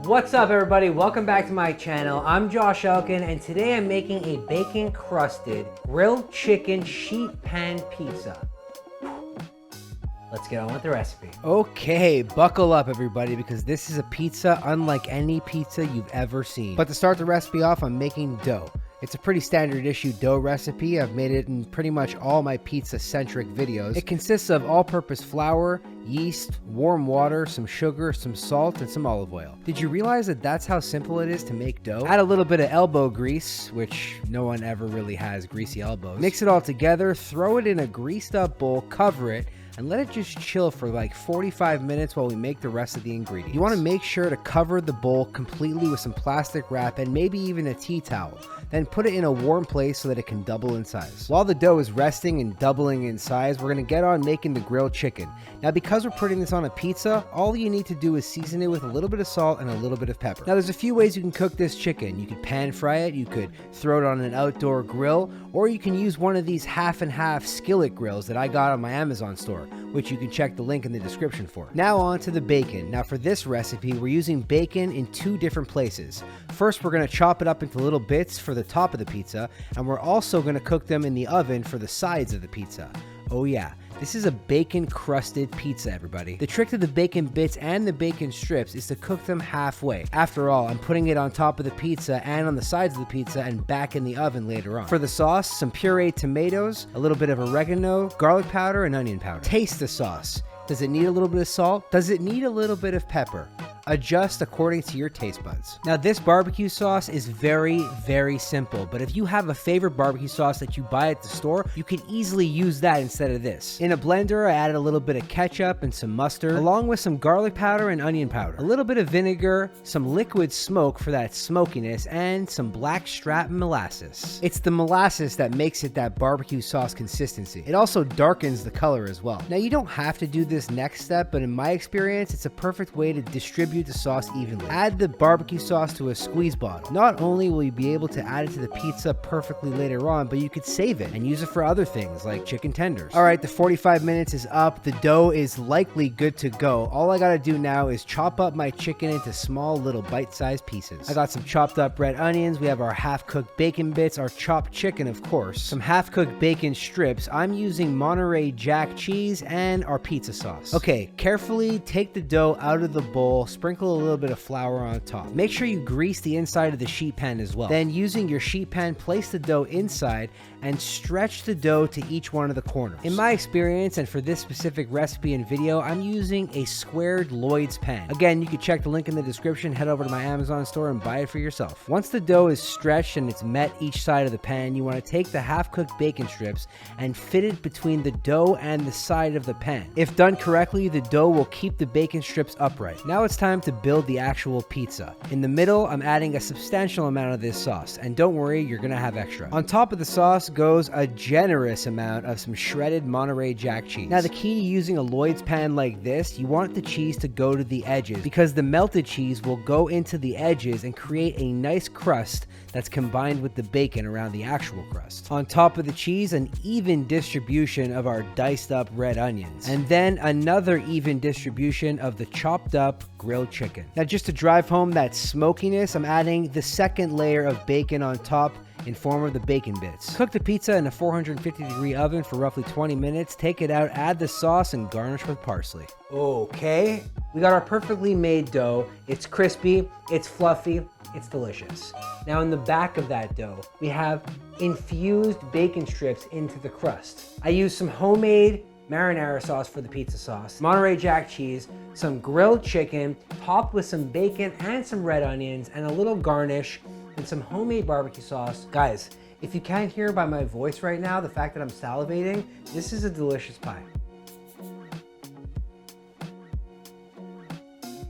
What's up everybody, welcome back to my channel. I'm Josh Elkin and today I'm making a bacon crusted grilled chicken sheet pan pizza. Let's get on with the recipe. Okay, buckle up everybody because this is a pizza unlike any pizza you've ever seen. But to start the recipe off, I'm making dough. It's a pretty standard issue dough recipe. I've made it in pretty much all my pizza-centric videos. It consists of all-purpose flour, yeast, warm water, some sugar, some salt, and some olive oil. Did you realize that that's how simple it is to make dough? Add a little bit of elbow grease, which no one ever really has greasy elbows. Mix it all together, throw it in a greased up bowl, cover it, and let it just chill for like 45 minutes while we make the rest of the ingredients. You want to make sure to cover the bowl completely with some plastic wrap and maybe even a tea towel. Then put it in a warm place so that it can double in size. While the dough is resting and doubling in size, we're going to get on making the grilled chicken. Now because we're putting this on a pizza, all you need to do is season it with a little bit of salt and a little bit of pepper. Now there's a few ways you can cook this chicken. You could pan fry it, you could throw it on an outdoor grill, or you can use one of these half and half skillet grills that I got on my Amazon store, which you can check the link in the description for. Now on to the bacon. Now for this recipe, we're using bacon in two different places. First, we're going to chop it up into little bits for the top of the pizza, and we're also going to cook them in the oven for the sides of the pizza. Oh yeah, this is a bacon crusted pizza, everybody. The trick to the bacon bits and the bacon strips is to cook them halfway. After all, I'm putting it on top of the pizza and on the sides of the pizza and back in the oven later on. For the sauce, some pureed tomatoes, a little bit of oregano, garlic powder, and onion powder. Taste the sauce. Does it need a little bit of salt? Does it need a little bit of pepper? Adjust according to your taste buds. Now this barbecue sauce is very, very simple, but if you have a favorite barbecue sauce that you buy at the store, you can easily use that instead of this. In a blender, I added a little bit of ketchup and some mustard, along with some garlic powder and onion powder, a little bit of vinegar, some liquid smoke for that smokiness, and some black strap molasses. It's the molasses that makes it that barbecue sauce consistency. It also darkens the color as well. Now you don't have to do this next step, but in my experience, it's a perfect way to distribute the sauce evenly. Add the barbecue sauce to a squeeze bottle. Not only will you be able to add it to the pizza perfectly later on, but you could save it and use it for other things like chicken tenders. Alright, the 45 minutes is up. The dough is likely good to go. All I gotta do now is chop up my chicken into small little bite-sized pieces. I got some chopped up red onions, we have our half-cooked bacon bits, our chopped chicken of course, some half-cooked bacon strips. I'm using Monterey Jack cheese and our pizza sauce. Okay, carefully take the dough out of the bowl, sprinkle a little bit of flour on top. Make sure you grease the inside of the sheet pan as well. Then using your sheet pan, place the dough inside and stretch the dough to each one of the corners. In my experience, and for this specific recipe and video, I'm using a squared Lloyd's pan. Again, you can check the link in the description, head over to my Amazon store and buy it for yourself. Once the dough is stretched and it's met each side of the pan, you want to take the half-cooked bacon strips and fit it between the dough and the side of the pan. If done correctly, the dough will keep the bacon strips upright. Now it's time to build the actual pizza. In the middle, I'm adding a substantial amount of this sauce, and don't worry, you're gonna have extra. On top of the sauce goes a generous amount of some shredded Monterey Jack cheese. Now the key to using a Lloyd's pan like this, you want the cheese to go to the edges because the melted cheese will go into the edges and create a nice crust that's combined with the bacon around the actual crust. On top of the cheese, an even distribution of our diced up red onions, and then another even distribution of the chopped up grilled chicken. Now just to drive home that smokiness, I'm adding the second layer of bacon on top in form of the bacon bits. Cook the pizza in a 450-degree oven for roughly 20 minutes. Take it out, add the sauce, and garnish with parsley. Okay, we got our perfectly made dough. It's crispy, it's fluffy, it's delicious. Now in the back of that dough, we have infused bacon strips into the crust. I used some homemade marinara sauce for the pizza sauce, Monterey Jack cheese, some grilled chicken, topped with some bacon and some red onions, and a little garnish, and some homemade barbecue sauce. Guys, if you can't hear by my voice right now, the fact that I'm salivating, this is a delicious pie.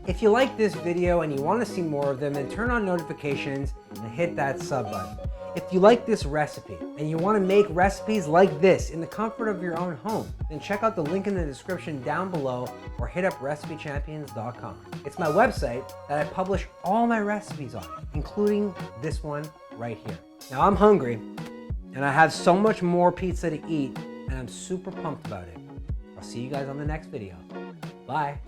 If you like this video and you want to see more of them, then turn on notifications and hit that sub button. If you like this recipe and you want to make recipes like this in the comfort of your own home, then check out the link in the description down below or hit up RecipeChampions.com. It's my website that I publish all my recipes on, including this one right here. Now I'm hungry and I have so much more pizza to eat and I'm super pumped about it. I'll see you guys on the next video. Bye.